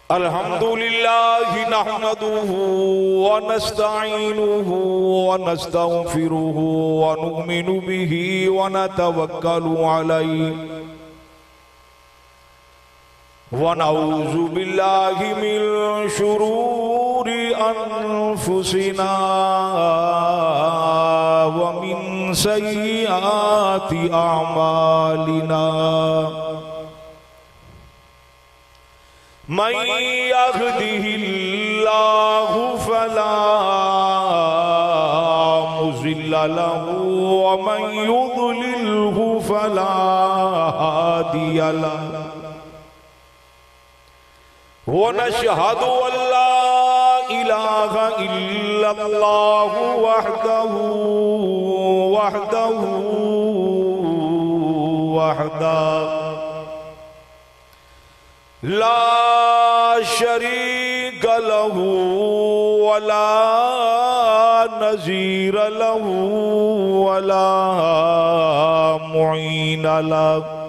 अल्हम्दुलिल्लाह नहमदुहु व नस्तईनुहु व नस्तगफिरुहु व नुमिनु बिही व नतवक्कलु अलैहि व नऊज़ु बिल्लाहि मिन शुरूरि अनफुसिना व मिन सय्यिआति अमालिना। मन यहदिहिल्लाहु फला मुज़िल्ल लहु व मन युज़लिल्हु फला हादिय लहु। व नशहदु अल्ला इलाहा इल्लल्लाहु वहदहु ला शरीक लहु वला नज़ीर लहु वला मुईन लहु।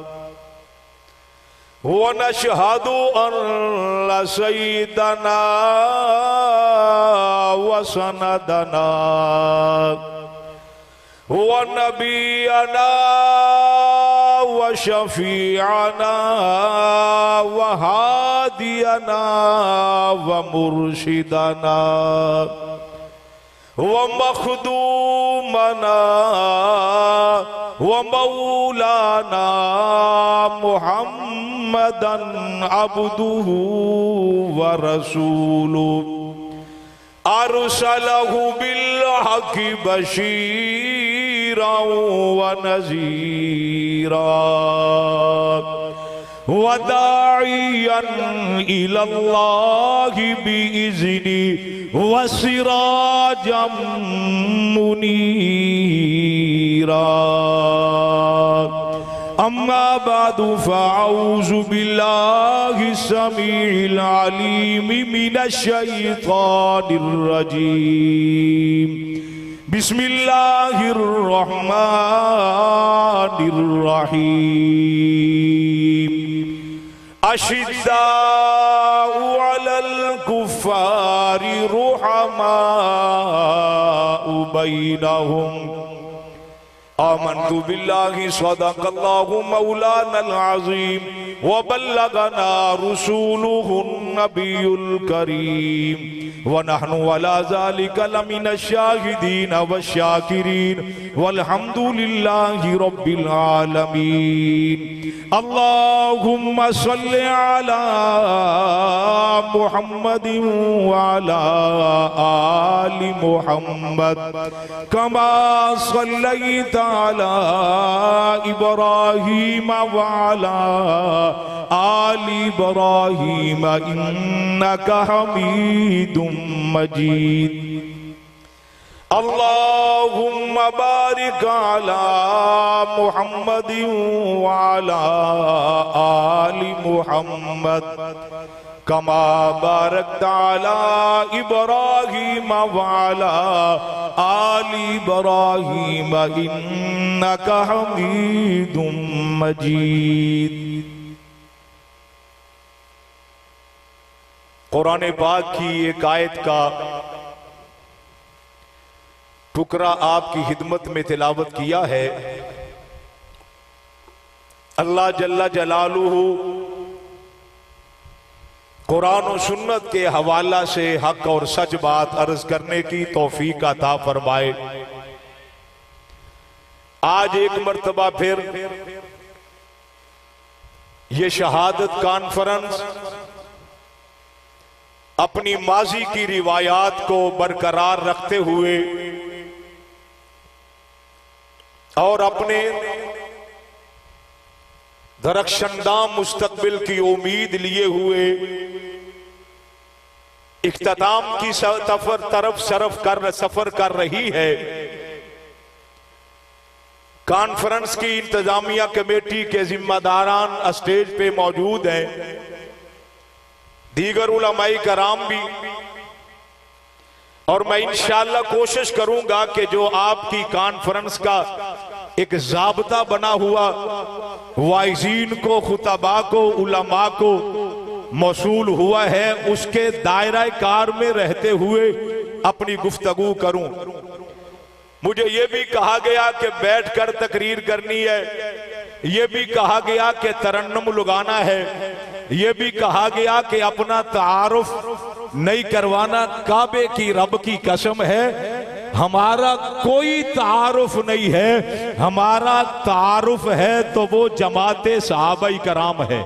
व नशहदु अन्न सय्यदना व सनदना व नबियना व शफीअना व हादियना व मुर्शिदना व मखदूमना व मौलाना मुहम्मदन अब्दुहु व रसूलुहु अरसलहु बिल हक़्क़ि बशीरा व नज़ीरा व दाइयन इलल्लाहि बिइज़्नि व सिराजम मुनीरा। अम्मा बादु फ़अऊज़ु बिल्लाहि समीइल अलीम मिनश शैतानिर रजीम। बिस्मिल्लाहिर रहमानिर रहीम। अशिद्दाउ अलल कुफ़्फ़ारि रुहमाउ बैनहुम। आमन्तु बिल्लाहि सदक़ल्लाहु मौलानल अज़ीम व बल्लगना रसूलुहुन नबियुल करीम व नहनु अला ज़ालिका लमिनश शाहिदीन व शाकिरीन वल्हम्दुलिल्लाहि रब्बिल आलमीन। अल्लाहुम्मा सल्लि अला मुहम्मदिन व अला आलि मुहम्मद कमा सल्लैता अला इब्राहीम व अला आलि इब्राहीम इन्नका हमीदुम मजीद। अल्लाहुम्मा बारिक अला मुहम्मदिन व अला आलि मुहम्मद कमा बारकता अला इब्राहीम व अला आलि इब्राहीम इन्नका हमीदुम मजीद। कुरान पाक की एक आयत का टुकड़ा आपकी खिदमत में तिलावत किया है। अल्लाह जल्ला जलालुहु कुरान और सुन्नत के हवाला से हक और सच बात अर्ज करने की तौफीक अता फरमाए। आज एक मर्तबा फिर ये शहादत कॉन्फ्रेंस अपनी माजी की रिवायात को बरकरार रखते हुए और अपने दरख्शंदां मुस्तकबिल की उम्मीद लिए हुए इख्तिताम की तरफ सफर कर रही है। कॉन्फ्रेंस की इंतजामिया कमेटी के जिम्मेदारान स्टेज पे मौजूद हैं, दीगर उलमाई कराम भी, और मैं इंशाअल्लाह कोशिश करूंगा कि जो आपकी कॉन्फ्रेंस का एक ज़ाब्ता बना हुआ वाइजीन को, खुतबा को, उलमा को मौसूल हुआ है, उसके दायरा कार में रहते हुए अपनी गुफ्तगू करूं। मुझे ये भी कहा गया कि बैठकर तकरीर करनी है, ये भी कहा गया कि तरन्नुम लगाना है, ये भी कहा गया कि अपना तारुफ नहीं करवाना। काबे की रब की कसम है, हमारा कोई तारुफ नहीं है, हमारा तारुफ है तो वो जमाते सहाबाई कराम है।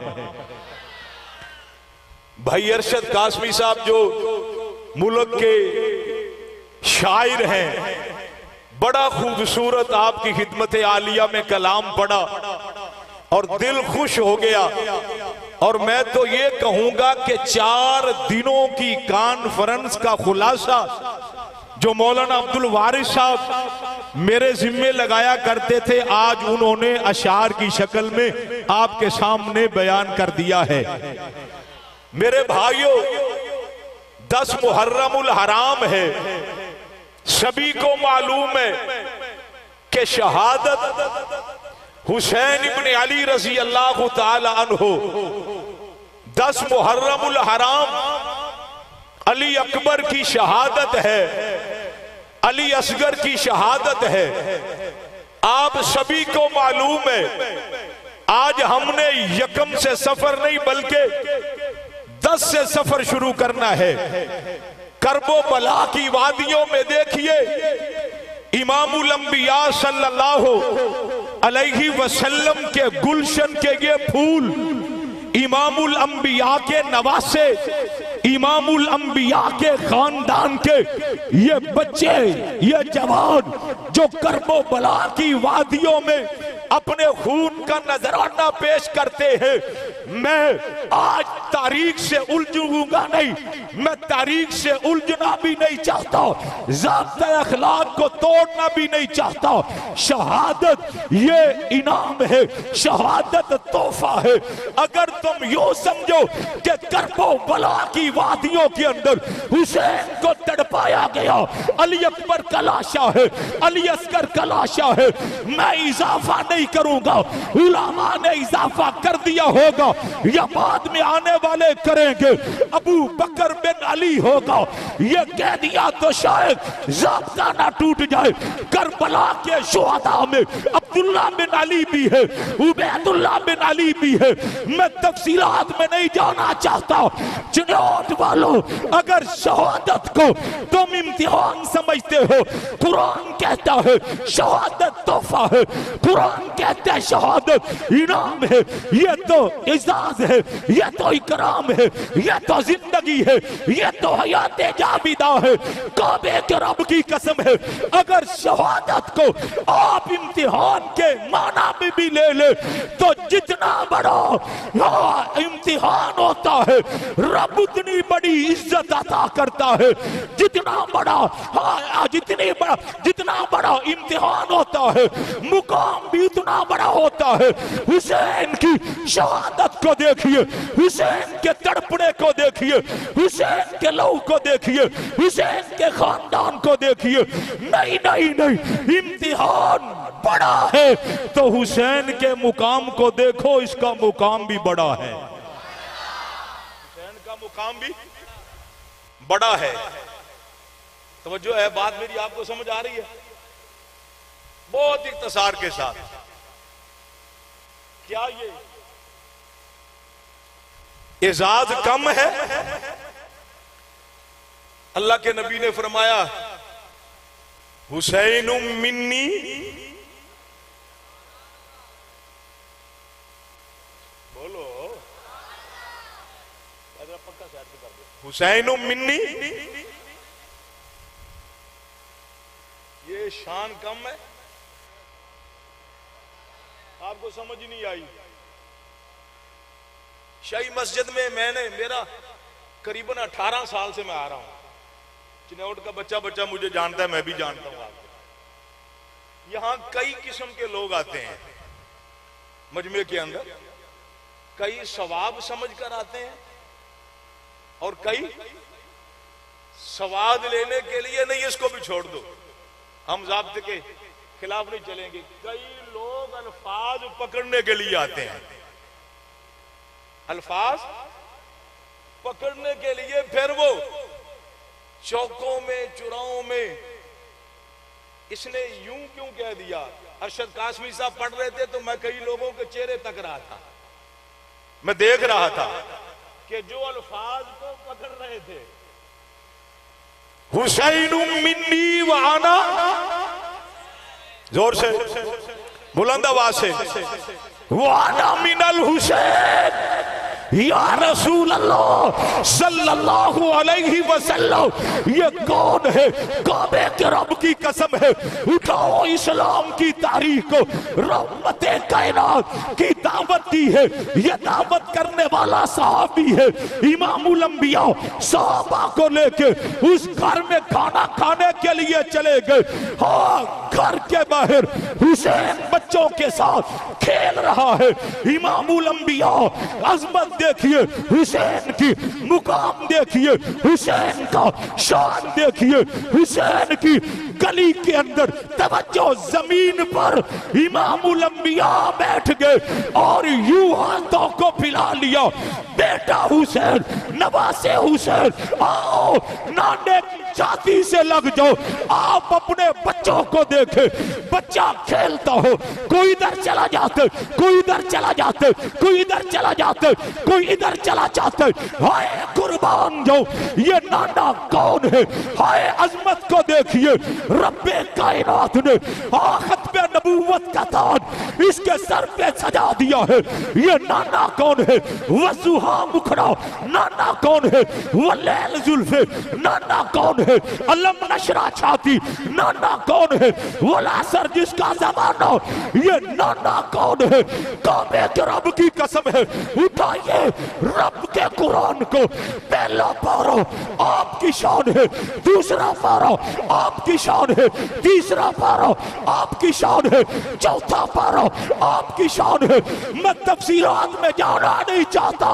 भाई अरशद कासमी साहब जो मुल्क के शायर हैं, बड़ा खूबसूरत आपकी खिदमत आलिया में कलाम पढ़ा और दिल खुश हो गया। और मैं तो ये कहूंगा कि 4 दिनों की कॉन्फ्रेंस का खुलासा जो मौलाना अब्दुल वारिस साहब मेरे जिम्मे लगाया करते थे, आज उन्होंने अशार की शक्ल में आपके सामने बयान कर दिया है। मेरे भाइयों, 10 मुहर्रमुल हराम है, सभी को मालूम है कि शहादत हुसैन इब्न अली रजी अल्लाह ताला अन्हु 10 मुहर्रमुल हराम अली अकबर की शहादत है, अली असगर की शहादत है। आप सभी को मालूम है, आज हमने यकम से सफर नहीं बल्कि 10 से सफर शुरू करना है। करबो बला की वादियों में देखिए, इमामुल अंबिया सल्लल्लाहु अलैहि वसल्लम के गुलशन के ये फूल, इमामुल अंबिया के नवासे, इमामुल अंबिया के खानदान के ये बच्चे, ये जवान जो करबो बला की वादियों में अपने खून का नजराना पेश करते हैं। मैं आज तारीख से उलझूंगा नहीं, मैं तारीख से उलझना भी नहीं चाहता, ज़ाब्ता अखलाक को तोड़ना भी नहीं चाहता। शहादत ये इनाम है, शहादत तोहफा है। अगर तुम यूं समझो कि करबो बला की वादियों के अंदर हुसैन को तड़पाया गया, अली अकबर का लाशा है, अली असगर का लाशा है, मैं इजाफा नहीं करूंगा, उलमा ने इजाफा कर दिया होगा या बाद में आने वाले करेंगे, अबू बकर बिन अली होगा, ये कह दिया तो शायद ज़ाब्ता ना टूट जाए। करबला के शुहदा में अब्दुल्ला बिन अली भी है, उबैदुल्लाह बिन अली भी है। मैं तफसीलात में नहीं जाना चाहता। चिन्होट वालों, अगर शहादत को तुम इम्तिहान समझते हो, कुरान कहता है शहादत तोहफा है, कुरान कहता है शहादत इनाम है, ये तो इजाज है, ये तो इकराम है, ये तो जिंदगी है, ये तो हयात जाविदा है। काबे के रब की कसम है, अगर शहादत को आप इम्तिहान के माना में भी ले ले तो जितना बड़ा इम्तिहान होता है, रब उतनी बड़ी इज्जत अता करता है। जितना बड़ा इम्तिहान होता है, मुकाम भी उतना बड़ा होता है। हुसैन की शहादत को देखिए, हुसैन के तड़पने को देखिए, हुसैन के लहू को देखिए, हुसैन के खानदान को देखिए। नहीं नहीं नहीं, इम्तिहान बड़ा है तो हुसैन के मुकाम को देखो, इसका मुकाम भी बड़ा है, हुसैन का मुकाम भी बड़ा है। तवज्जो है, बात मेरी आपको समझ आ रही है? बहुत इख्तिसार के साथ, क्या ये एजाज कम है? अल्लाह के नबी ने फरमाया हुसैन मिन्नी, बोलो पक्का साइड पे कर दो, हुसैन मिन्नी, ये शान कम है? आपको समझ नहीं आई? शाही मस्जिद में मेरा करीबन 18 साल से मैं आ रहा हूं। चिनौट का बच्चा मुझे जानता है, मैं भी जानता हूं आपको। यहां कई किस्म के लोग आते हैं मजमे के अंदर, कई सवाब समझ कर आते हैं और कई सवाद लेने के लिए। नहीं, इसको भी छोड़ दो, हम ज़ाब्ते के खिलाफ नहीं चलेंगे। कई लोग अल्फाज पकड़ने के लिए आते हैं, अल्फाज पकड़ने के लिए, फिर वो चौकों में चुराहों में, इसने यूं क्यों कह दिया। अरशद कासमी साहब पढ़ रहे थे तो मैं कई लोगों के चेहरे तक रहा था, मैं देख रहा था कि जो अल्फाज को पकड़ रहे थे, हुसैन मिन्नी वाना, जोर से बुलंद आवाज से, वाना मिनल हुसैन या रसूल अल्लाह सल्लल्लाहु अलैहि वसल्लम। ये कौन है? काबे के रब की कसम है, उठाओ इस्लाम की तारीख को, रहमते कायनात की दावत दी है। ये दावत करने वाला सहाबी है, इमामुल अंबिया। सहाबा को लेके उस घर में खाना खाने के लिए चले गए। हाँ, घर के बाहर हुसैन बच्चों के साथ खेल रहा है। इमामुल अंबिया, अजमत देखिए हुसैन की, मुकाम देखिए हुसैन का, शान देखिए हुसैन की। गली के अंदर तवज्जो, जमीन पर इमामुल अंबिया बैठ गए और यूं हाथों को फैला लिया, बेटा हुसैन, नवासे हुसैन, आओ नाने छाती से लग जाओ। आप अपने बच्चों को देखे, बच्चा खेलता हो, कोई इधर चला जाते, कोई इधर चला जाते, कोई इधर चला जाते, कोई इधर चला जाते। हाय कुर्बान जाओ, ये नाना कौन है? हाय अजमत को देखिए, रब्बे कायनात ने आखत पे नबूवत का ताज इसके सर पे सजा दिया है। ये नाना कौन है? वजुहा मुखड़ा, नाना कौन है? वलैल जुल्फे, नाना कौन है? अलम नशरा छाती, नाना कौन है? वलासर जिसका जमाना, ये नाना कौन है? काबे के रब की कसम है, उठाइए रब के कुरान को। पहला पारा आपकी शान है, दूसरा पारा आपकी शान है, तीसरा पारा आपकी शान है, चौथा पारा आपकी शान है। मैं तफसीलात में जाना नहीं चाहता।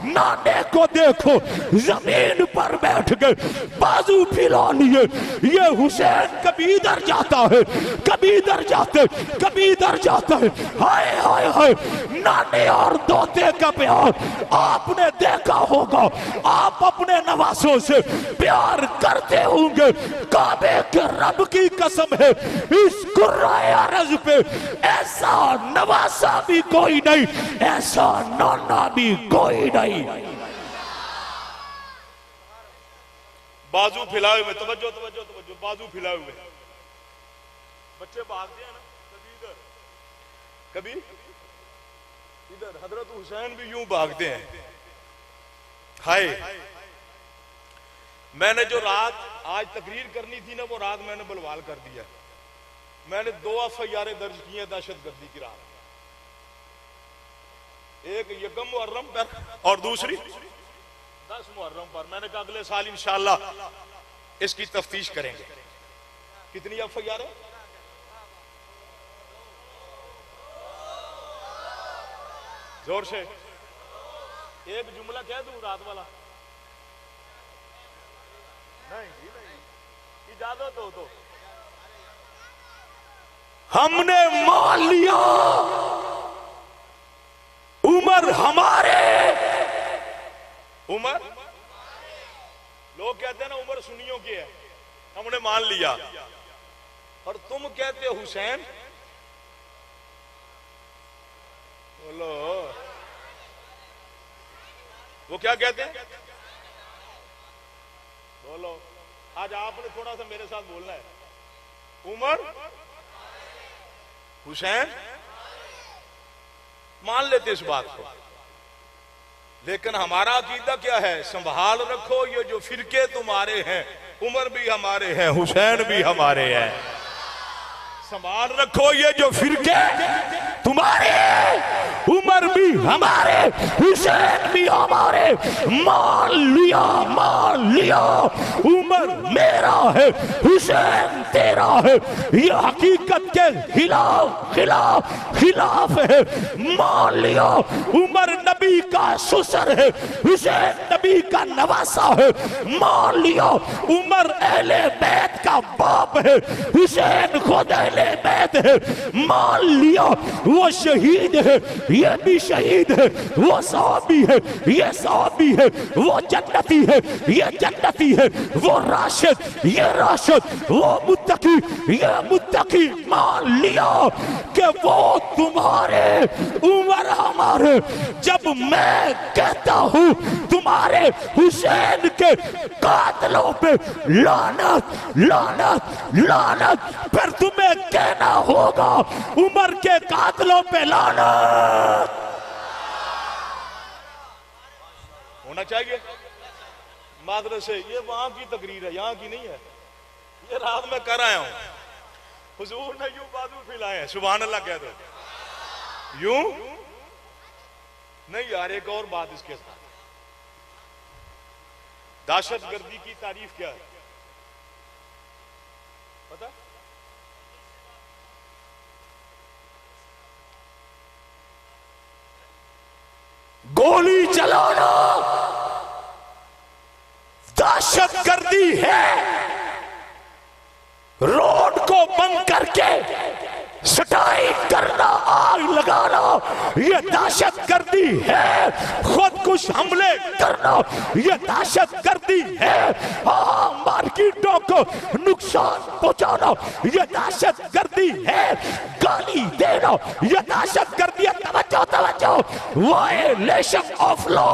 नाने को देखो, जमीन पर बैठ गए, बाजू फैला लिए। ये हुसैन कभी इधर जाता है, कभी इधर जाते, कभी इधर जाता है। हाय हाय हाय, नाने और दोते का प्यार आपने देखा होगा। आप अपने नवासों से प्यार करते होंगे। काबे के रब की कसम है, इस कुर्राए अरज़ पे ऐसा नवासा भी कोई नहीं, ऐसा नाना भी कोई नहीं। बाजू फैलाए हुए, तवज्जो तवज्जो तवज्जो, बाजू फैलाए हुए बच्चे भागते हैं ना, कभी इधर कभी इधर। हजरत हुसैन भी यूं भागते हैं। हाय, मैंने जो रात आज तकरीर करनी थी ना, वो रात मैंने बलवाल कर दिया। मैंने 2 एफआईआर दर्ज किए दहशतगर्दी की रात, एक यकम मुहर्रम पर और दूसरी 10 मुहर्रम पर। मैंने कहा अगले साल इंशाअल्लाह इसकी तफ्तीश करेंगे। कितनी एफआईआर है? जोर से एक जुमला कह दूं रात वाला? नहीं, इजाजत हो तो। हमने मान लिया उमर हमारे, उमर, लोग कहते हैं ना उमर सुन्नियों की है, हमने मान लिया। और तुम कहते हो हुसैन, बोलो वो क्या कहते हैं? बोलो, आज आपने थोड़ा सा मेरे साथ बोलना है। उमर हुसैन मान लेते इस बात को, लेकिन हमारा अकीदा क्या है? संभाल रखो, ये जो फिरके तुम्हारे हैं, उमर भी हमारे हैं, हुसैन भी हमारे हैं। संभाल रखो, ये जो फिरके तुम्हारे हैं, उमर भी भी हमारे, हुसैन भी हमारे। मान लिया, मान लिया, उमर मेरा है, हुसैन तेरा है। ये हकीकत के खिलाफ खिलाफ खिलाफ है। मान लिया, उमर नबी का ससुर है, हुसैन नबी का नवासा है। मान लिया, उमर अहले बैत का बाप है, हुसैन खुद अहले बैत है। मान लिया, वो शहीद है, ये भी शहीद है। वो सहाबी है, ये सहाबी है। वो जन्नती है, ये जन्नती है। वो राशिद, ये राशिद। वो मुत्तकी, ये मुत्तकी। मान लिया कि वो तुम्हारे, उमर हमारे। जब मैं कहता हूं तुम्हारे हुसैन के कातलों पे लानत लानत लानत, फिर तुम्हें कहना होगा उमर के कातलों पे लानत होना चाहिए। मादरसे से ये वहां की तकरीर है, यहाँ की नहीं है। ये रात में कर आया हूं, हुजूर ने यूं बाजू फैलाए हैं। सुभान अल्लाह कह दो। यूं नहीं यार, एक और बात इसके साथ, दहशतगर्दी की तारीफ क्या है पता? गोली चलाना दहशतगर्दी है। रोड को बंद करके स्ट्राइक करना, आग लगाना, यह दहशतगर्दी है। खुदकुश हमले करना, यह दहशतगर्दी है। मार्केटों को नुकसान पहुंचाना, यह दहशतगर्दी है। गाली देना, यह दहशतगर्दी है। तवज्जो तवज्जो, वायलेशन ऑफ लॉ,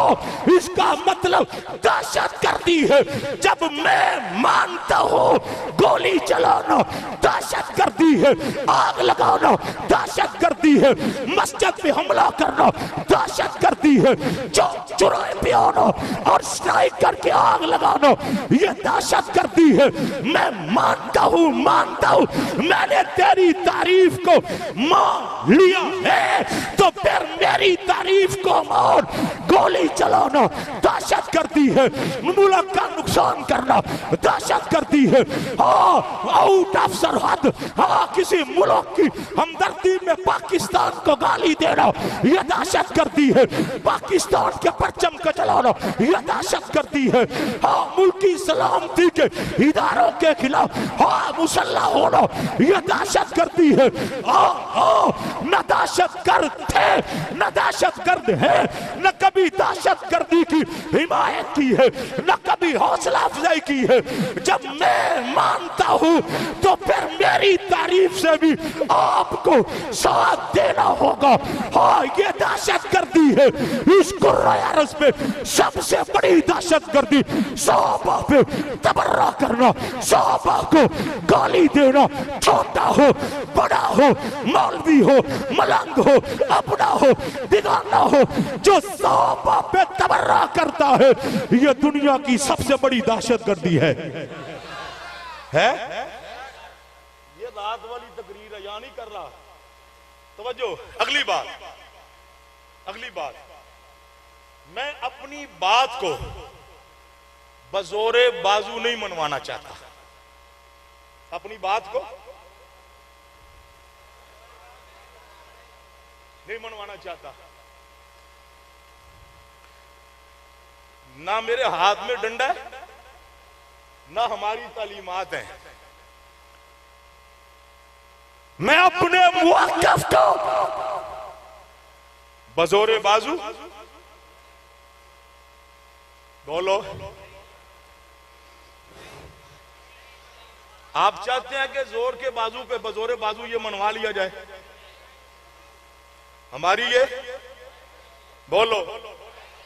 इसका मतलब दहशतगर्दी है। जब मैं मानता हूं गोली चलाना दहशतगर्दी है, आग लगाना दहशतगर्दी है, मस्जिद पे हमला करना दहशतगर्दी है, चौक चौराहे पे आना और स्ट्राइक करके आग लगाना ये दहशतगर्दी है। मैं मानता हूं, मैंने तेरी तारीफ को मान लिया है, तो फिर मेरी तारीफ को मान। गोली चलाना दहशतगर्दी है, मुल्क का नुकसान करना दहशतगर्दी है। आउट ऑफ सरहद, किसी मुल्क की हमदर्दी में पाकिस्तान को गाली देना यह दहशतगर्दी है। पाकिस्तान के परचम को चलाना यह दहशतगर्दी है। मुल्की सलामती के इदारों के खिलाफ मुसल्लह होना यह दहशतगर्दी है। न दहशतगर्द थे, न दहशतगर्द है, न कभी दहशतगर्दी की हिमायत की है, न कभी हौसला अफजाई की है। जब मैं मानता हूं तो फिर मेरी तारीफ से भी आपको साथ देना होगा। ये दहशतगर्दी है। इस कुर्रायारस पे सबसे बड़ी दहशतगर्दी सहाबा पे तबर्रा करना, सहाबा को गाली देना, छोटा हो बड़ा हो, मौलवी हो मलंग हो, अपना हो बिगाना हो, जो सहाबा पे तबर्रा करता है ये दुनिया की सबसे बड़ी दहशतगर्दी है। ये रात वाली तकरीर है, यहां नहीं कर रहा। तवज्जो, अगली बात, मैं अपनी बात को बजोरे बाजू नहीं मनवाना चाहता। अपनी बात को नहीं मनवाना चाहता। ना मेरे हाथ में डंडा है, ना हमारी तालीमात है। मैं अपने मुवक्किफ को बजोरे बाजू बोलो। आप चाहते हैं कि जोर के बाजू पे बजोरे बाजू ये मनवा लिया जाए हमारी? ये बोलो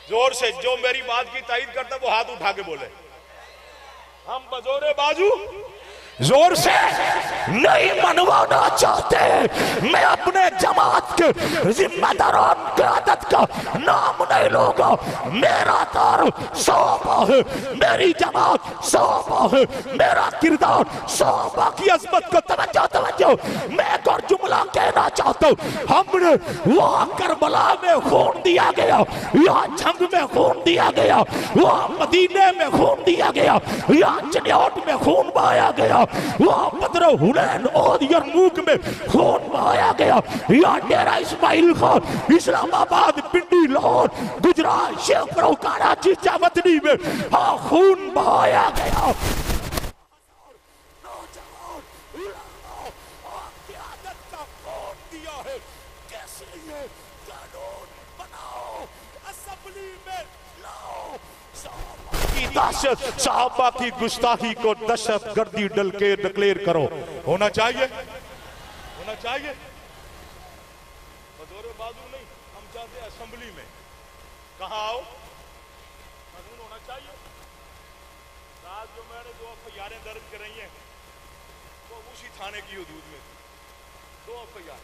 जोर से, जो मेरी बात की तायीद करता वो हाथ उठा के बोले। हम बजोरे बाजू जोर से नहीं मनवाना चाहते। मैं अपने अपने जमात के जिम्मेदारान के आदत का नाम नहीं लोगा। मेरा दार सौबा है, मेरी जमात सौबा है, मेरा किरदार सौबा की अजमत को तवज्जो तवज्जो। मैं एक और जुमला कहना चाहता हूँ, हमने वहाँ करबला में खून दिया गया, यहाँ जंग में खून दिया गया, वहाँ मदीने में खून दिया गया, यहाँ चिन्योट में खून बहाया गया, वहाँ बदर हुनैन और यरमूक में खून बहाया गया, यहाँ डेरा इस्माइल खान, इस्लामाबाद, पिंडी, लाहौर, गुजरात, शेखपुरा, कराची, चावतनी में हाँ खून बहाया गया। साहबा की गुस्ताखी को दहशत गर्दी डल के डिक्लेयर करो। होना चाहिए, होना चाहिए। बदौर बाजू नहीं, हम चाहते असेंबली में कहाँ आओ, कानून होना चाहिए। आज जो मैंने 2 एफआईआरें दर्ज कराई हैं तो उसी थाने की हदूद में 2 एफआईआर।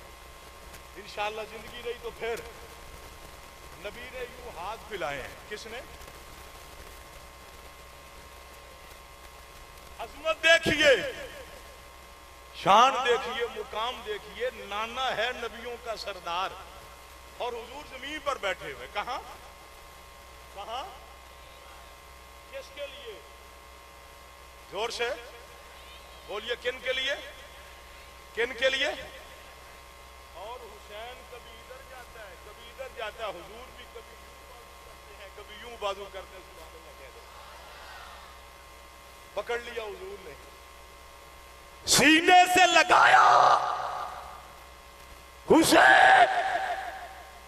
इंशाअल्लाह जिंदगी रही तो फिर नबी ने यूं हाथ पिलाए हैं। किसने? अजमत देखिए, शान देखिए, मुकाम देखिए। नाना है नबियों का सरदार और हुजूर जमीन पर बैठे हुए। कहां कहां, किसके लिए? जोर से बोलिए, किन के लिए, किन के लिए? और हुसैन कभी इधर जाता है, कभी इधर जाता है। हुजूर भी कभी यूं बाजू करते हैं, कभी यूं बाजू करते हैं। पकड़ लिया हुजूर ने, सीने से लगाया। हुसैन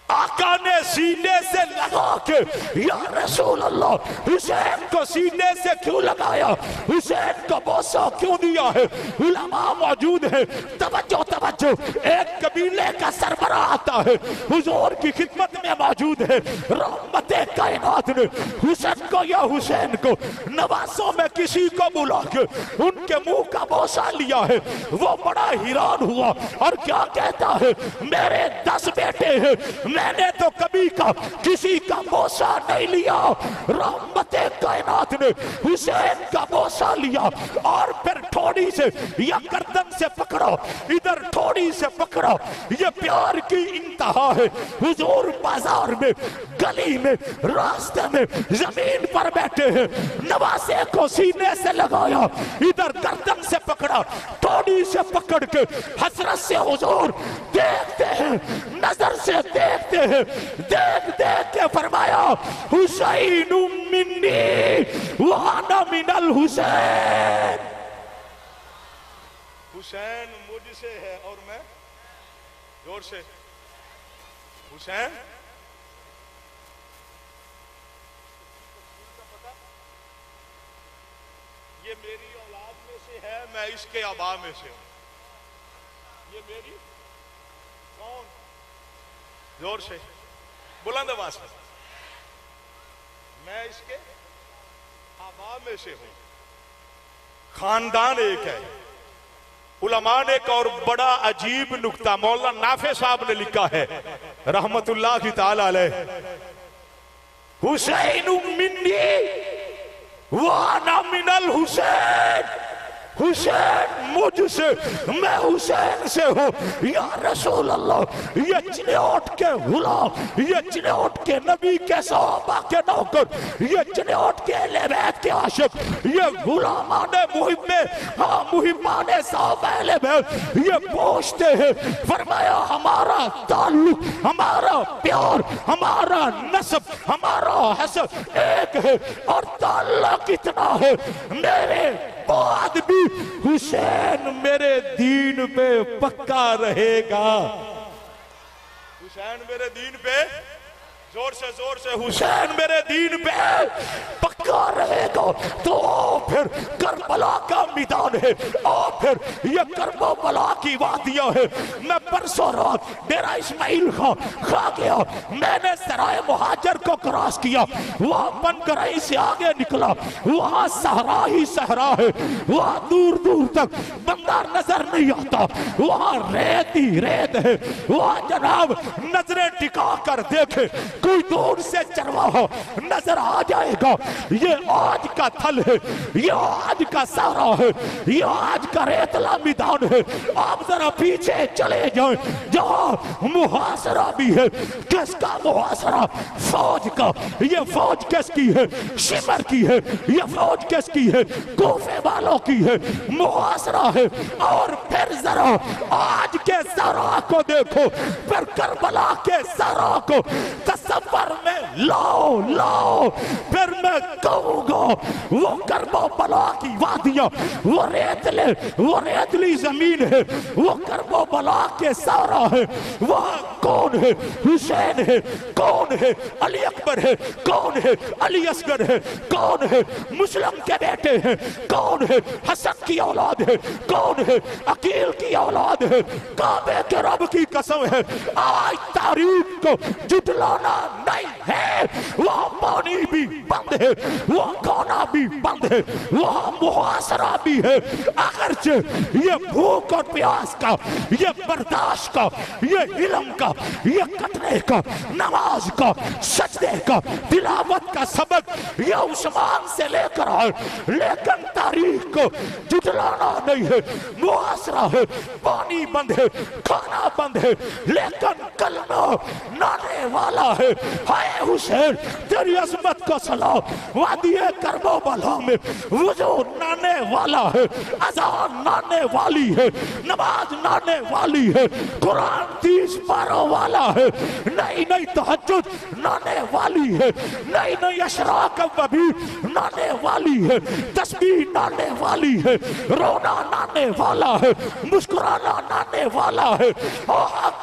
आका ने सीने से लगा के, या रसूल अल्लाह, हुसैन को सीने से क्यों लगाया, हुसैन को बोसा क्यों दिया है? उलमा मौजूद है, तवज्जो तवज्जो। एक कबीले का सरबरा आता है, हुजूर की खिदमत में मौजूद है। रहमते कायनात ने हुसैन को या हुसैन को नवासों में किसी को बुला के उनके मुंह का बोसा लिया है। वो बड़ा हैरान हुआ और क्या कहता है, मेरे 10 बेटे हैं, मैंने तो कभी का किसी का बोसा नहीं लिया। रहमते कायनात ने हुसैन का बोसा लिया और फिर थोड़ी से या गर्दन से पकड़ा, इधर थोड़ी से पकड़ा। ये प्यार की इंतहा है। हुजूर बाजार में, गली में, रास्ते में, जमीन पर बैठे हैं, नवासे को सीने से लगाया, इधर गर्दन से पकड़ा, थोड़ी से पकड़ के हसरत से हुजूर देखते हैं, नजर से देखते हैं, देख देख के फरमाया, हुसैन मिन्नी व अना मिनल हुसैन। हुसैन मुझसे है और मैं, जोर से, हुसैन ये मेरी औलाद में से है, मैं इसके आबा में से हूं। ये मेरी कौन, जोर से, बुलंद आवाज से, मैं इसके आबा में से हूं। खानदान एक है। उलमा ने एक और बड़ा अजीब नुक्ता मौलाना नाफे साहब ने लिखा है रहमतुल्लाह ताला अलैह, हुसैन मिन्नी व अना मिनल हुसैन। हुसैन मुझसे, मैं हुसैन से हूँ। या रसूल अल्लाह, ये चिन्योट के गुलाम, ये चिन्योट के नबी के सहाबा के नौकर, ये चिन्योट के अहले बैत के आशिक, ये गुलामाने मुहिब्बे, हाँ मुहिब्बाने साहब अहले बैत, ये पूछते हैं, फरमाया हमारा ताल्लुक, हमारा प्यार, हमारा नस्ब, हमारा हसब एक है और ताल्लुक कितना है, मेरे बाद भी हुसैन मेरे दीन पे पक्का रहेगा। हुसैन मेरे दीन पे, जोर से हुसैन मेरे दीन पे पक्का पक्का रहेगा तो फिर करबला का मैदान है, और फिर ये करबला की वादियां है। मैं परसों रात डेरा इस्माइल खा गया, मैंने सराय मुहाजिर को क्रॉस किया, वहां बनकराई से आगे निकला, वहां सहरा ही सहरा है, वहां दूर दूर तक बंदा नजर नहीं आता, वहां रेत ही रेत है। वहां जनाब नजरें टिका कर देखे, कोई दूर से चरवाहा नजर आ जाएगा, ये आज का थल है, ये आज का सहरा है, ये आज का रेतला मैदान है। आप जरा पीछे चले जाएं, जहां मुहासरा भी है। किसका मुहासरा? फौज का। ये फौज किसकी है? शिमर की है। ये फौज किसकी है? कोफे वालों की है। मुहासरा है। और फिर जरा आज के सहरा को देखो, फिर करबला के सहरा को तसव्वुर में लाओ लाओ, फिर मैं कहूंगा वो करबला की वादियां, वो रेतली जमीन है, वो करबला के सहरा है। वहां कौन है? हुसैन है। कौन है? अली अकबर है। कौन है? अली असगर है। कौन है? मुस्लिम के बेटे हैं। कौन है? हसन की औलाद है। कौन है? अकील की औलाद है। काबे के रब की कसम है, आज तारीख को जुटलाना नहीं है। वहां पानी भी बंद है, वहां खाना भी बंद है, वहां मुहासरा भी है। अगरचे ये भूख और प्यास का, ये बर्दाश्त का, ये इल्म का, ये कतने का, नमाज का, सजदे का, तिलावत का सबक ये उस्मान से लेकर आए, लेकिन तारीख को जुटलाना नहीं है। मुहासरा है, पानी बंद है, खाना बंद है, लेकिन कलमा नाने वाला है। हाय हुसैन, तेरी अजमत को सलाम। वादी करबला में वुजू नाने वाला है, अजान नाने वाली है, नमाज नाने वाली है, कुरान 30 पारों वाला है। नहीं नहीं तहज्जुद नाने वाली है, नहीं नहीं अशराक भी नाने वाली है, तस्बीह नाने वाली है, रोना नाने वाला है, मुस्कुराना नाने वाला है।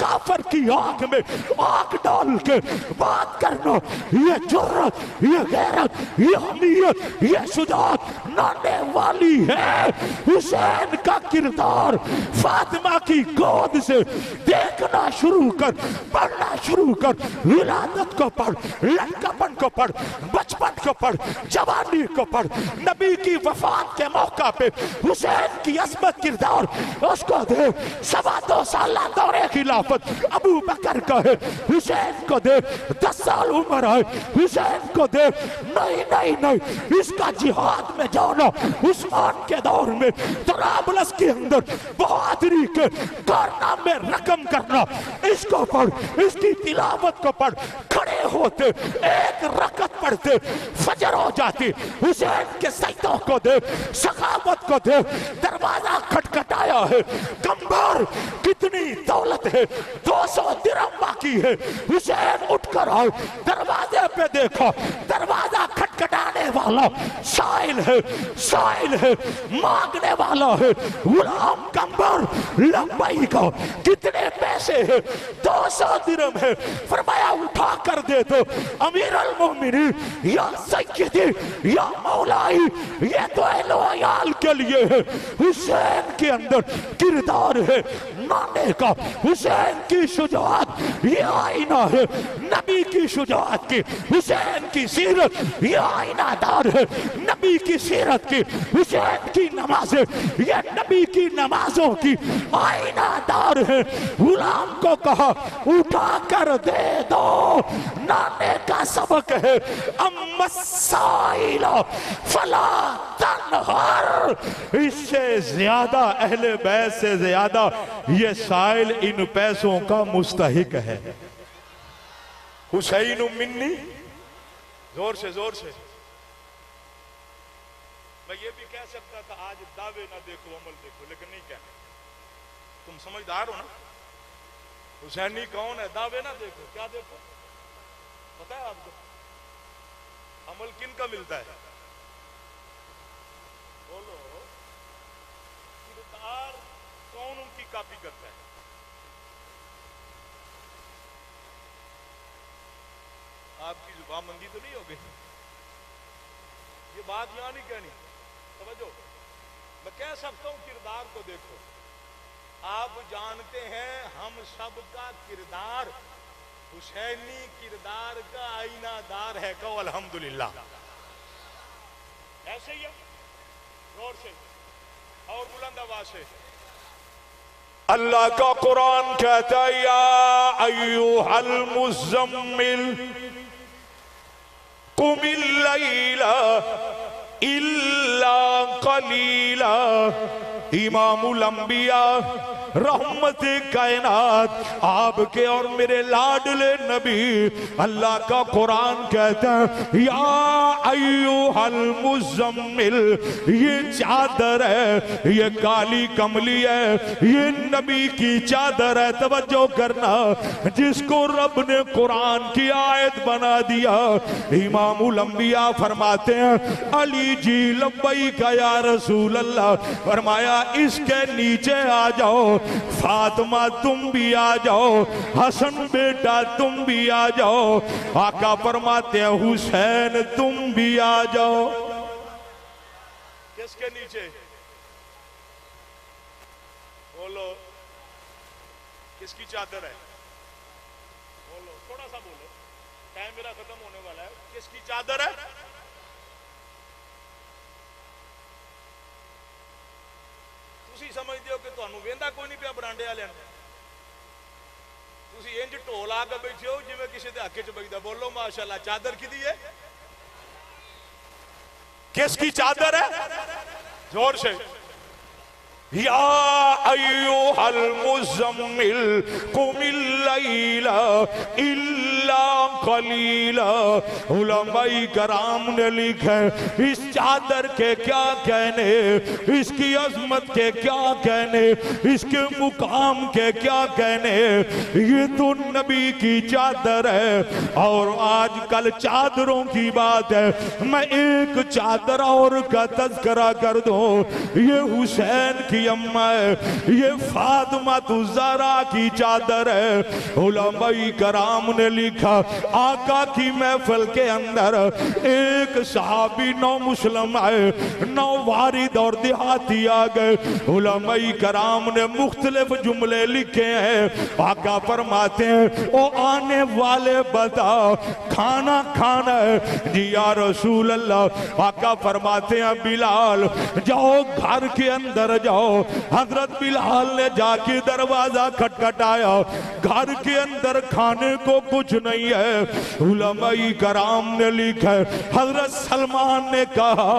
काफर की आंख में आंख डाल के बात करना, ये जुर्रत, ये गैरत, ये हमीयत, ये शुजाअत नाने वाली है। हुसैन का किरदार फातिमा की गोद से देखना शुरू कर, पढ़ना शुरू कर। विलादत को पढ़, लड़कापन को पढ़, बचपन को पढ़, जवानी को पढ़। नबी की वफात के मौका पे हुसैन की अजमत किरदार उसको दे। 2.25 साल दौरे खिलाफत अबू बकर का है, हुसैन को दे। 10 साल उम्र है, हुसैन को दे। नहीं नहीं नहीं, इसका जिहाद में जाना उस्मान के दौर में तराबलस के अंदर बहादुरी के कारनामे रकम करना, इसको पढ़, इसकी तिलावत को पढ़। खड़े होते एक रकत पढ़ते फजर हो जाती। हुसैन के सजदों को दे, सखावत को दे। दरवाजा खटखटाया है, कंबर कितनी दौलत है, 200 दिरहम बाकी है। हुसैन उठकर आए, दरवाजे पे देखा, दरवाजा खटखटाने वाला साइल है, साइल है, मांगने वाला है। गुलाम कंबर लंबाई का कितने पैसे है? 200 दिरहम है। फरमाया उठा कर दे दो। अमीर अल मोमिनीन या सय्यदी या मौलाई, ये तो अहल के लिए है। हुसैन के अंदर किरदार है नाने का। हुसैन की शुजाअत ये आईना है नबी की शुजाअत की। हुसैन की सीरत ये आईनादार है नबी की सीरत की। हुसैन की नमाजें ये नबी की नमाजों की आईनादार है। गुलाम को कहा उठा कर दे दो, नाने का सबक है। अम्मसाइला फला तनहर, इससे ज्यादा अहले बैत से ज्यादा ये साइल इन पैसों का मुस्तहिक है। हुसैन मिन्नी, जोर से जोर से। मैं ये भी कह सकता था आज दावे ना देखो अमल देखो, लेकिन नहीं कहना। तुम समझदार हो ना? हुसैनी कौन है? दावे ना देखो, क्या देखो पता है आपको? अमल किन का मिलता है? बोलो, किरदार कौन उनकी कॉपी करता है? आपकी जुबान मंगी तो नहीं हो गई? ये बात यहां नहीं कहनी, समझो। मैं कह सकता हूं किरदार को देखो। आप जानते हैं हम सब का किरदार हुसैनी किरदार का आईनादार है। कहो अल्हम्दुलिल्लाह। ऐसे ही है, गौर से और बुलंद आवाज से। अल्लाह का कुरान कहता है या अय्युहल मुज़म्मिल कुमिल लैला इल्ला कलीला। इमामुल अंबिया रहमत कायनात आपके और मेरे लाडले नबी अल्लाह का कुरान कहता है या अय्युहल मुज़म्मिल, ये चादर है, ये काली कमली है, ये नबी की चादर है। तवज्जो करना, जिसको रब ने कुरान की आयत बना दिया। इमामुल अंबिया फरमाते हैं अली जी लब्बैक या रसूल अल्लाह। फरमाया इसके नीचे आ जाओ, फातिमा तुम भी आ जाओ, हसन बेटा तुम भी आ जाओ। आका फरमाते हैं हुसैन तुम भी आ जाओ। किसके नीचे? बोलो किसकी चादर है? बोलो, थोड़ा सा बोलो, टाइम मेरा खत्म होने वाला है। किसकी चादर है? समझते हो कि तुहानू वेंदा कोई नहीं पिया बरांडे वाले इंज ढोल आके बैठे हो जिवें किसी के हक च बजदा। बोलो माशाअल्लाह। चादर किदी है? किसकी चादर है? जोर से। या अय्युहल मुज़म्मिल कुमिल लैला इल्ला कलीला। उलमाए कराम ने लिखा इस चादर के क्या कहने, इसकी अजमत के क्या कहने, इसके मुकाम के क्या कहने। ये तो नबी की चादर है। और आजकल चादरों की बात है, मैं एक चादर और का तज़किरा कर दूं। ये हुसैन की अम्मा है, ये फातिमा ज़हरा की चादर है। उलमाए कराम ने लिखा आका की महफिल के अंदर एक सहाबी नौ मुस्लिम आए, नौ वारिद और देहाती आ गए। उलमाए कराम ने मुख्तलिफ जुमले लिखे हैं। आका फरमाते हैं ओ आने वाले बता खाना खाना है जी या रसूल अल्लाह। आका फरमाते हैं बिलाल जाओ घर के अंदर जाओ। हजरत बिलाल ने जाके दरवाजा खटखटाया, घर के अंदर खाने को कुछ नहीं है। उलमाए कराम ने लिखा हजरत सलमान ने कहा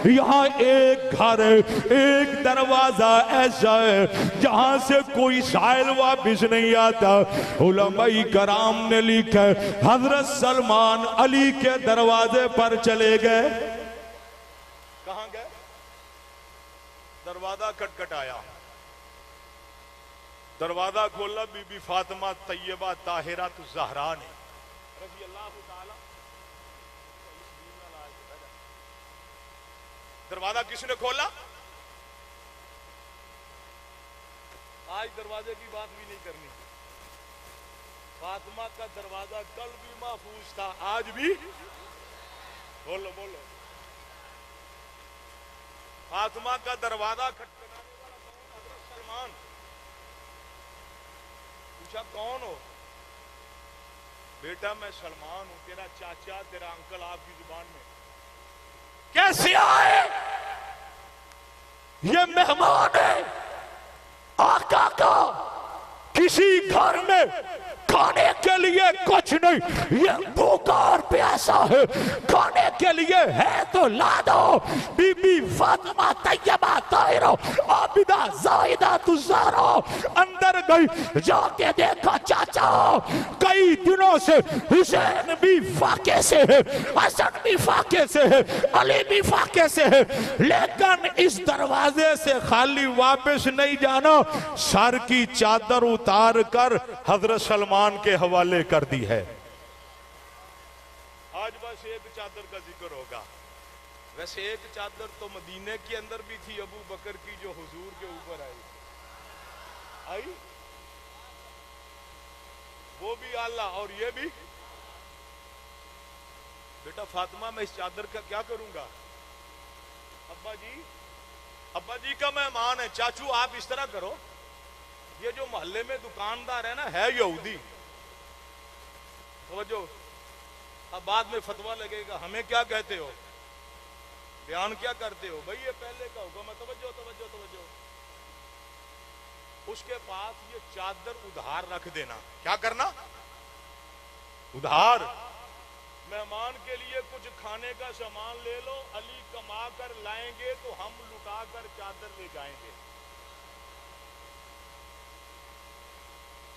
यहाँ एक घर एक दरवाजा ऐसा है जहां से कोई साइल वापिस नहीं आता। उलमाए कराम ने लिखा हजरत सलमान अली के दरवाजे पर चले गए। कहां गए? दरवाजा खटखटाया, दरवाजा खोला बीबी फातिमा तैयबा ताहिरा ज़हरा ने रज़ी अल्लाह ताला। दरवाजा किसने खोला? आज दरवाजे की बात भी नहीं करनी। फातिमा का दरवाजा कल भी महफूज था, आज भी। बोलो बोलो। फातिमा का दरवाजा खटखटाने वाला कौन? हज़रत सलमान। पूछा कौन हो? बेटा मैं सलमान हूं, तेरा चाचा तेरा अंकल। आपकी जुबान में कैसे आए? ये मेहमान है आका का। किसी घर में खाने के लिए कुछ नहीं, ये भूखा और प्यासा है, खाने के लिए है तो ला दो। बीबी फातिमा तैयबा ताहिरा आबिदा ज़ाहिदा ज़हरा अंदर गई, जाके देखा चाचा कई दिनों से हुसैन भी फाके से है, हसन भी फाके से है, अली भी फाके से है, लेकिन इस दरवाजे से खाली वापस नहीं जाना। सर की चादर उतार कर हजरत सलमान के हवाले कर दी है। आज बस एक चादर का जिक्र होगा। वैसे एक चादर तो मदीने के अंदर भी थी अबू बकर की, जो हुजूर के ऊपर आई, वो भी आला और ये भी। बेटा फातिमा मैं इस चादर का क्या करूंगा? अब्बा जी का मेहमान है, चाचू आप इस तरह करो, ये जो मोहल्ले में दुकानदार है ना, है यहूदी, समझो, अब बाद में फतवा लगेगा हमें क्या कहते हो, बयान क्या करते हो, भाई ये पहले का हुक्म है, तवज्जो तवज्जो तवज्जो। उसके पास ये चादर उधार रख देना। क्या करना? उधार। मेहमान के लिए कुछ खाने का सामान ले लो, अली कमा कर लाएंगे तो हम लुटा कर चादर ले जाएंगे।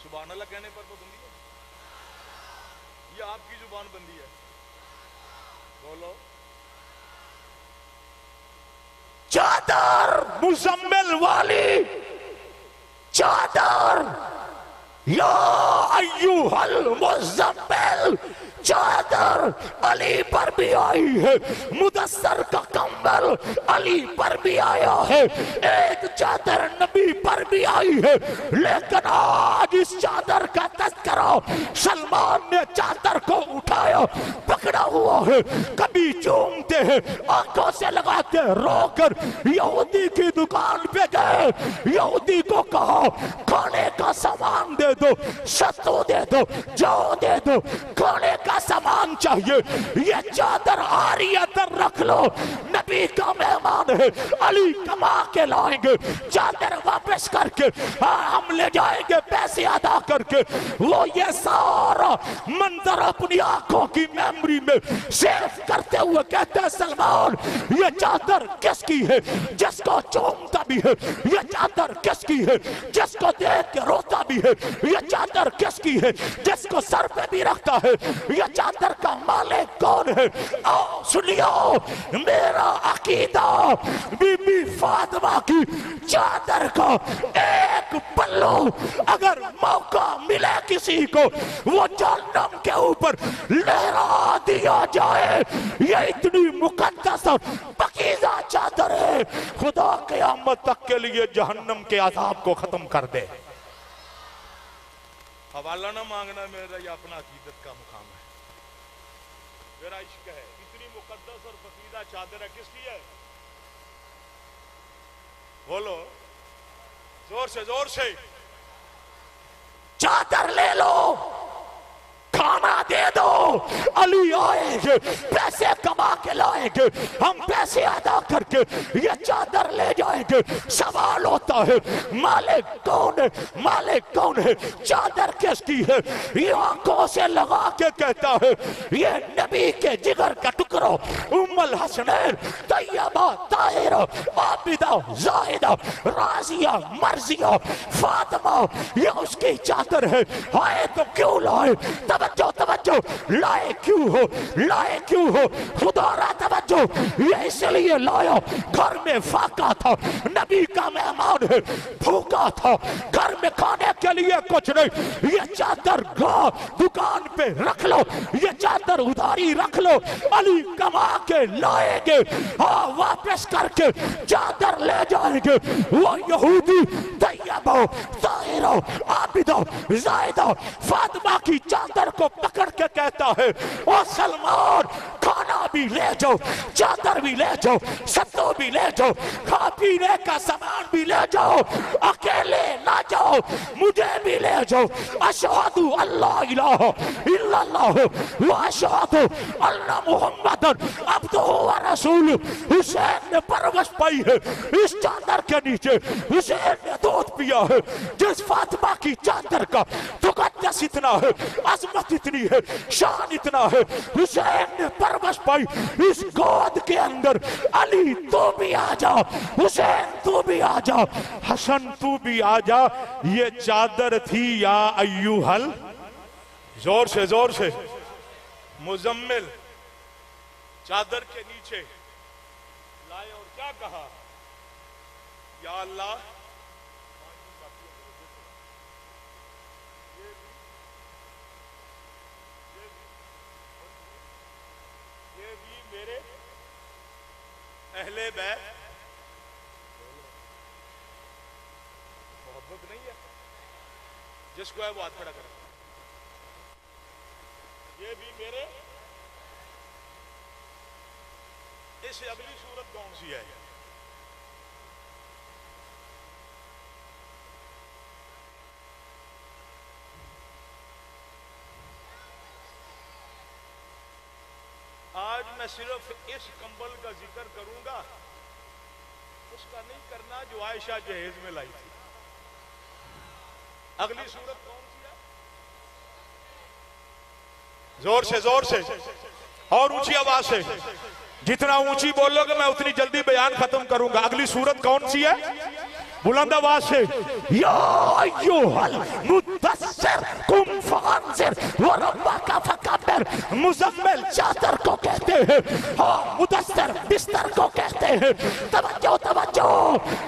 सुभान अल्लाह कहने पर पाबंदी है, ये आपकी जुबान बंदी है, बोलो। चादर मुजम्मिल वाली चादर, या अय्युहल मुजम्मिल चादर अली पर भी आई है, मुदस्सर का कंबल अली पर भी आया है, एक चादर नबी पर भी आई है, लेकिन आज इस चादर का तज़किरा सलमान ने चादर को उठाया, पकड़ा हुआ है, कभी चूमते हैं, आंखों से लगाते हैं, रोकर यहूदी की दुकान पे गए, यहूदी को कहा खाने का सामान दे दो, सत्तू दे दो, जौ दे दो, खाने का सामान चाहिए, ये चादर आरियत रख लो, नबी का मेहमान है, अली कमा के लाएंगे, चादर वापस करके हम ले जाएंगे पैसे अदा करके। वो ये सारा मंजर अपनी आंखों की मेमोरी में सेव करते हुए कहते हैं सलमान ये चादर किसकी है, जिसको चूमता भी है, ये चादर किसकी है, जिसको देख के रोता भी है, ये चादर किसकी है, जिसको सर पे भी रखता है, ये चादर का मालिक कौन है? आओ सुनियो मेरा अकीदा, बीबी फातिमा की चादर का एक पल्लू अगर मौका मिले किसी को वो जहन्नम के ऊपर लहरा दिया जाए, ये इतनी मुकद्दस और पकीज़ा चादर है, खुदा क़यामत तक के लिए जहन्नम के अज़ाब को खत्म कर दे। हवाला ना मांगना मेरा, ये अपना अकीदत का मुकाम है, मेरा इश्क है, इतनी मुकद्दस और पकीज़ा चादर है, किसकी है? बोलो जोर से, जोर से। चादर ले लो, खाना दे दो, अली आएंगे, पैसे कमा के लाएंगे, हम पैसे अदा करके ये चादर ले जाएंगे। सवाल होता है मालिक कौन है, मालिक कौन है, चादर किसकी है? ये आंखों से लगा के कहता है ये नबी के जिगर का टुकड़ा, उम्मुल हसनैन तैयबा ताहिरा आबिदा जाहिदा राजिया मर्जिया फातिमा, ये उसकी चादर है। आए तो क्यों लाए, तवज्जो तवज्जो, लाए क्यों हो, लाए क्यों हो, खुदारा तवज्जो, ये इसलिए लाया घर में फाका था, नबी का मेहमान है, भूखा था, घर में खाने के लिए कुछ नहीं, ये चादर दुकान पे रख लो, ये चादर उधारी रख लो, अली कमा के लाएंगे, हाँ वापस करके चादर ले जाएंगे। वो यहूदी तैयबा ताहिरा आबिदा जाहिदा फातिमा की चादर को पकड़ के कहता है ओ सलमान खाना भी ले जाओ, चादर भी ले जाओ, सत्तू भी ले जाओ, खा पीने का सामान भी ले जाओ, अकेले ना जाओ, मुझे भी ले जाओ। अशहदु अल्ला इलाहा इल्लल्लाह व अशहदु अन्ना मुहम्मदन अब्दुहु व रसूलुहु। हुसैन ने परवश पाई है इस चादर के नीचे, हुसैन ने दूध पिया है, जिस फातिमा की चादर का मुकद्दस इतना है, अजमत इतनी है, शान इतना है, हुसैन ने परवश पाई इस गोद के अंदर। अली तू भी आ जा, हुसैन तू भी आ जा, हसन तू भी आ जा। ये चादर थी या अय्युहल, जोर से जोर से, मुजम्मिल चादर के नीचे लाए और क्या कहा, या अल्लाह मेरे अहले बैत, मोहब्बत नहीं है, जिसको है वो हाथ खड़ा करे, ये भी मेरे। इस अगली सूरत कौन सी है? आज मैं सिर्फ इस कंबल का जिक्र करूंगा, उसका नहीं करना जो आयशा जहेज में लाई थी। अगली सूरत कौन सी है? जोर से और ऊंची आवाज से, जितना ऊंची बोलोगे मैं उतनी जल्दी बयान खत्म करूंगा। अगली सूरत कौन सी है? बुलंद आवाज से, या अय्युहल मुद्दस्सिर कुम फअंज़िर व रब्बका फकब्बिर। मुज़म्मिल चादर को कहते हैं, हाँ मुदस्सिर बिस्तर को कहते हैं। तवज्जो तवज्जो,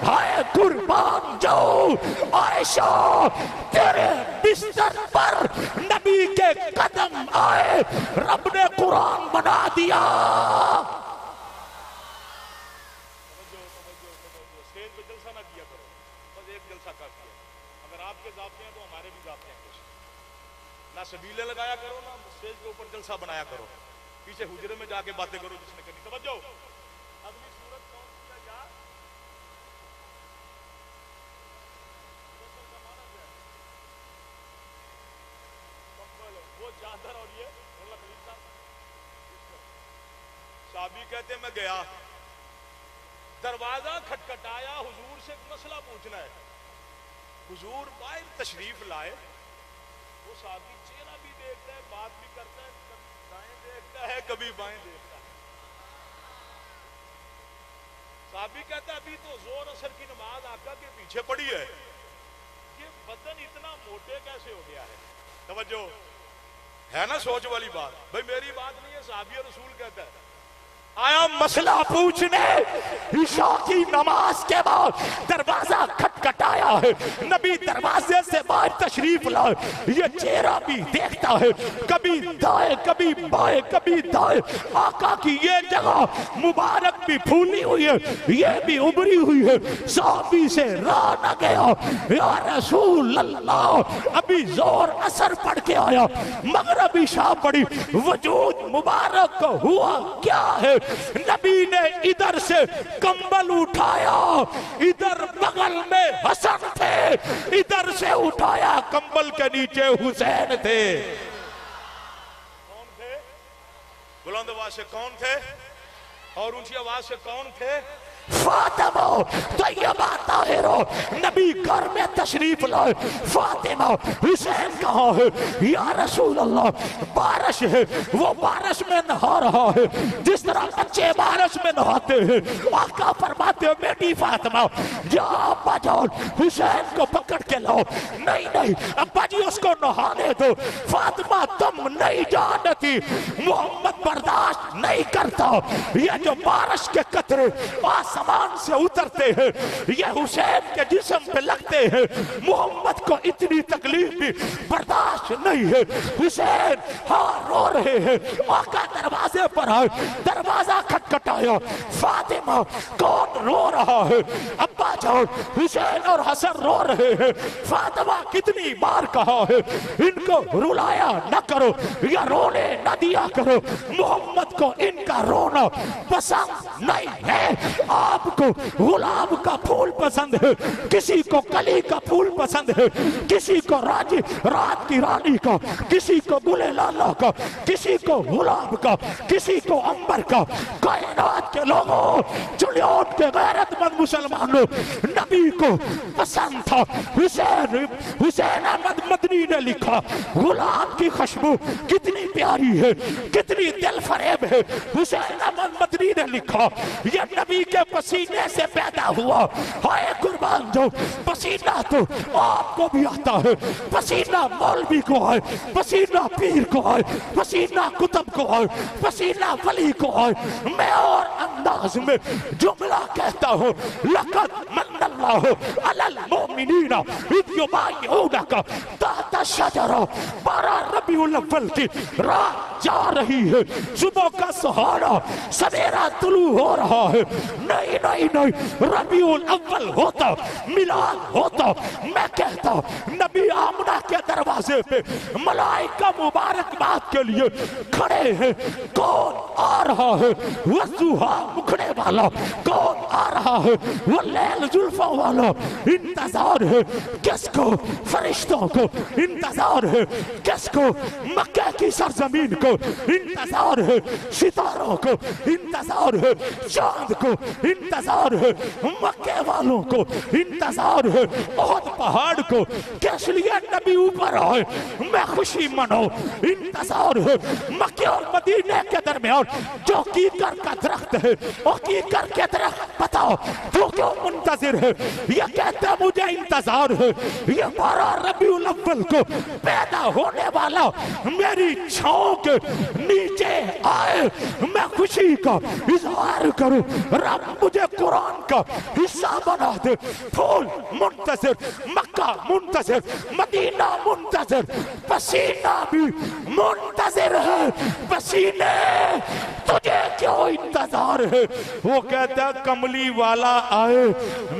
हाय कुर्बान जाओ आयशा, तेरे बिस्तर पर नबी के कदम आए, रब ने कुरान बना दिया। ना सबीले लगाया करो, ना स्टेज के ऊपर जलसा बनाया करो, पीछे हुजरे में जाके बातें करो जिसने करनी। समझो अगली सूरत कौन सी है यार? वो चादर और ये साहबी कहते मैं गया, दरवाजा खटखटाया, हुजूर से एक मसला पूछना है। हुजूर बाहर तशरीफ लाए, वो साहबी चेहरा भी देखता है, बात भी करता है, कभी दाएं देखता है कभी बाएं देखता है। साहबी कहता है अभी तो जोर असर की नमाज आका के पीछे पड़ी है, ये बदन इतना मोटे कैसे हो गया है? तवज्जो है ना, सोच वाली बात। भाई मेरी बात नहीं है, साहबी रसूल कहता है आया मसला पूछने। ईशा की नमाज के बाद दरवाजा खटखटाया है, नबी दरवाजे से बाहर तशरीफ लाए, ये चेहरा भी देखता है, कभी दाएं कभी बाएं कभी दाएं। आका की ये जगह मुबारक भी फूली हुई है, ये भी उभरी हुई है। साहबी से रहा न गया, या रसूल अल्लाह, अभी जोर असर पड़ के आया, मगरिब इशा पड़ी, वजूद मुबारक को हुआ क्या है? नबी ने इधर से कंबल उठाया, इधर बगल में हसन थे, इधर से उठाया कंबल के नीचे हुसैन थे। कौन थे? बुलंद आवाज से कौन थे और ऊंची आवाज से कौन थे? फातिमा तैयबा ताहिरा। नबी घर में तशरीफ लाए, फातिमा हुसैन कहाँ है? या रसूल अल्लाह, बारिश है, वो बारिश में नहा रहा है जिस तरह बच्चे बारिश में नहाते हैं। आका फरमाते हो बेटी फातिमा जा अब्बा जान हुसैन को पकड़ के लाओ। नहीं नहीं अब्बा जी उसको नहाने दो। फातिमा तुम नहीं जानती, मोहम्मद बर्दाश्त नहीं करता ये जो बारिश के कतरे आसमान से उतरते हैं, ये हुसैन के जिस्म पे लगते हैं। मोहम्मद को इतनी तकलीफ भी बर्दाश्त नहीं है। हुसैन हाँ रो रहे हैं। आका दरवाजे पर आए, दरवाजा खटखटाया, फातिमा कौन रो रहा है? अब्बा जान हुसैन और हसन रो रहे हैं। फातिमा कितनी बार कहा है इनको रुलाया न करो या रोने न दिया करो, मोहम्मद को इनका रोना पसंद नहीं है। आपको गुलाब का फूल पसंद है, किसी को कली का फूल पसंद है, किसी को रात की रानी का, किसी को गुले लाला का, किसी को गुलाब का, किसी को अंबर का। कायनात के लोगों, चुलियोट के गैरतमंद मुसलमानों, नबी को पसंद था। हुसैन अहमद मदनी ने लिखा गुलाब की खुशबू कितनी प्यारी है, कितनी दिल फरेब है। हुसैन अहमद मदनी ने लिखा ये नबी के पसीने से पैदा हुआ। हाय कुर्बान जाओ, पसीना तो आपको भी आता है, पसीना मौलवी को है, पसीना पीर को है, पसीना कुतुब को है, पसीना वली को है। मैं और अंदाज में जुमला कहता हूँ, लक़द मन्नल्लाहु अलल मोमिनीना इज़ युबायिऊनका तहता शजरा। 12 रबीउल अव्वल की रात जा रही है, सुबह का सहारा, सवेरा तुलू हो रहा है। नहीं नहीं नहीं, रबीउल अव्वल होता, मिलाद होता, मैं कहता नबी आमना के दरवाजे पे मलाइका मुबारकबाद के लिए खड़े हैं। कौन आ रहा है? वज़ुहा मुखड़े वाला कौन आ रहा है? वो लैल जुल्फा आसमां वालों इंतजार है किसको, फरिश्तों को इंतजार है किसको, मक्के की सरजमीन को इंतजार है, सितारों को इंतजार है, चांद को इंतजार है, मक्के वालों को इंतजार है, ओहद पहाड़ को किस लिए नबी ऊपर आए मैं खुशी मनाऊं, इंतजार है मक्के और मदीने के दरमियान जो कीकर का दरख्त है और कीकर के दरख्त बताओ तू क्यों मुंतजिर है, ये कहता मुझे इंतजार है, ये 12 रबीउल अव्वल को पैदा होने वाला मेरी छांव के नीचे आए मैं खुशी का इजहार करूं, रब मुझे कुरान का हिस्सा बना दे, फूल मुंतजिर, मक्का मुंतजिर, मदीना मुंतजिर, पसीना भी मुंतजिर है, पसीने तुझे क्यों इंतजार है। वो कहता कमली वाला आए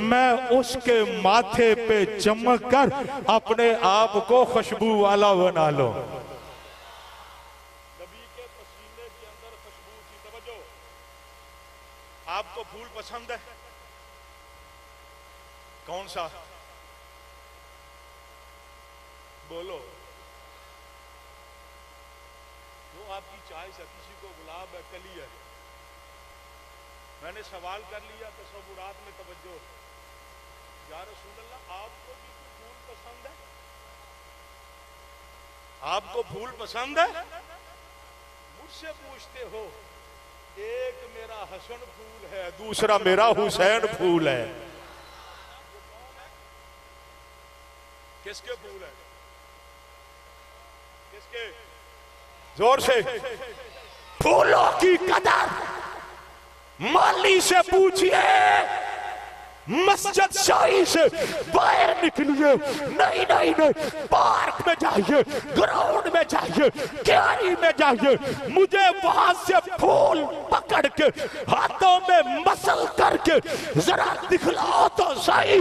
मैं उसके माथे पे चमक कर अपने आप को खुशबू वाला बना लो। नबी के पसीने के अंदर खुशबू थी। तवज्जो, आपको फूल पसंद है? कौन सा? बोलो। जो आपकी चॉइस है, किसी को गुलाब है, कली है। मैंने सवाल कर लिया तसव्वुरात में, तवज्जो, या रसूल अल्लाह आपको भी फूल पसंद है? आपको फूल पसंद है? मुझसे पूछते हो, एक मेरा हसन फूल है, दूसरा मेरा हुसैन फूल है। किसके फूल है? किसके? जोर से। फूलों की कदर माली से पूछिए, मस्जिद शाही से बाहर निकलिए, नहीं नहीं नहीं, पार्क में जाइए, ग्राउंड में जाइए, क्यारी में जाइए, मुझे वहां से फूल पकड़ के हाथों में मसल करके जरा दिखलाओ तो सही।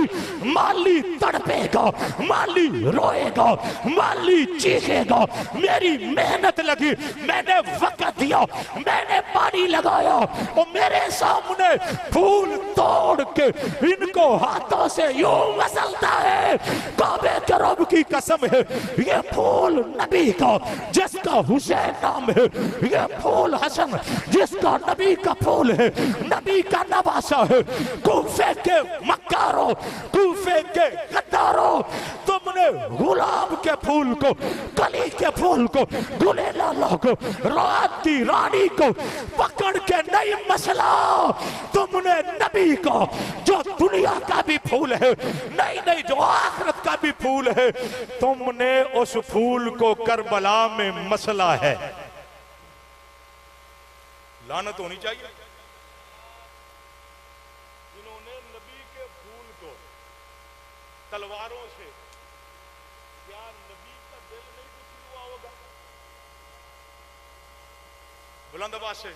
माली तड़पेगा, माली रोएगा, माली चीखेगा, मेरी मेहनत लगी, मैंने वक्त दिया, मैंने पानी लगाया और मेरे सामने फूल तोड़ के इनको हाथों से यूं मसलता है। काबे के रब की कसम है, ये फूल नबी का जिसका हुसैन नाम है, ये फूल हसन जिसका नबी का फूल है, नबी का नवासा है। कूफे के मक्कारों, कूफे के गद्दारों, तुमने गुलाब के फूल को, कली के फूल को, गुले लाला को, रात की रानी को पकड़ के नहीं मसला, तुमने नबी को जो दुनिया का भी फूल है, नहीं नहीं, जो आखिरत का भी फूल है, तुमने उस फूल को करबला में मसला है। लानत होनी चाहिए जिन्होंने नबी के फूल को तलवारों से, क्या नबी का दिल नहीं दुखी हुआ होगा? बुलंद आवाज से,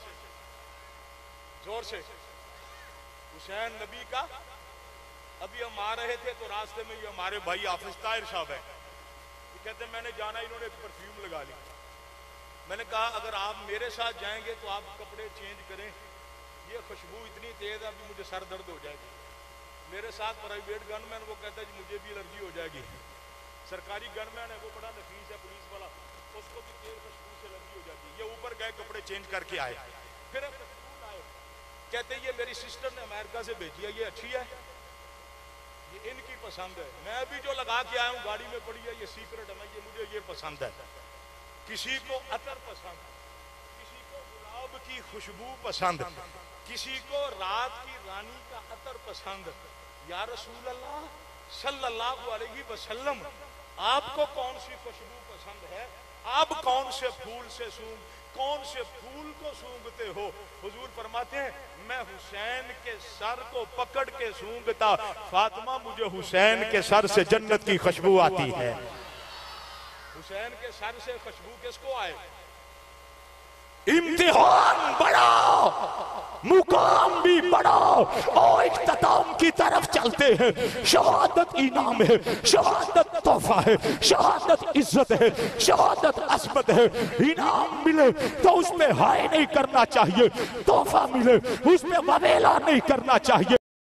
जोर से। हुसैन नबी का, अभी हम आ रहे थे तो रास्ते में ये हमारे भाई हाफिज ताहिर साहब है, कहते मैंने जाना, इन्होंने परफ्यूम लगा ली। मैंने कहा अगर आप मेरे साथ जाएंगे तो आप कपड़े चेंज करें, ये खुशबू इतनी तेज है अभी मुझे सर दर्द हो जाएगी। मेरे साथ प्राइवेट गनमैन, वो कहता है जी मुझे भी एलर्जी हो जाएगी। सरकारी गनमैन है, वो बड़ा नफीस है पुलिस वाला, उसको भी तेज खुशबू से एलर्जी हो जाती है। ये ऊपर गए, कपड़े चेंज करके आए, फिर हम आए, कहते ये मेरी सिस्टर ने अमेरिका से भेजी है, ये अच्छी है, ये इनकी पसंद है। मैं भी जो लगा के आया हूँ गाड़ी में पड़ी है, ये सीक्रेट है, ये मुझे ये पसंद है। किसी को अतर पसंद, किसी को गुलाब की खुशबू पसंद, किसी को रात की रानी का अतर पसंद। या रसूल अल्लाह सल्लल्लाहु अलैहि वसल्लम, आपको कौन सी खुशबू पसंद है? आप कौन से फूल से कौन से फूल को सूंघते हो? हुजूर फरमाते हैं मैं हुसैन के सर को पकड़ के सूंघता, फातिमा मुझे हुसैन के सर से जन्नत की खुशबू आती है। हुसैन के सर से खुशबू किसको आए? इम्तिहान बड़ा, मुकाम भी बड़ा और इख्तिताम की तरफ चलते हैं। शहादत इनाम है, शहादत तोहफा है, शहादत इज्जत है, शहादत असमत है। इनाम मिले तो उस पे हाय नहीं करना चाहिए, तोहफा मिले उस पे वबेला नहीं करना चाहिए।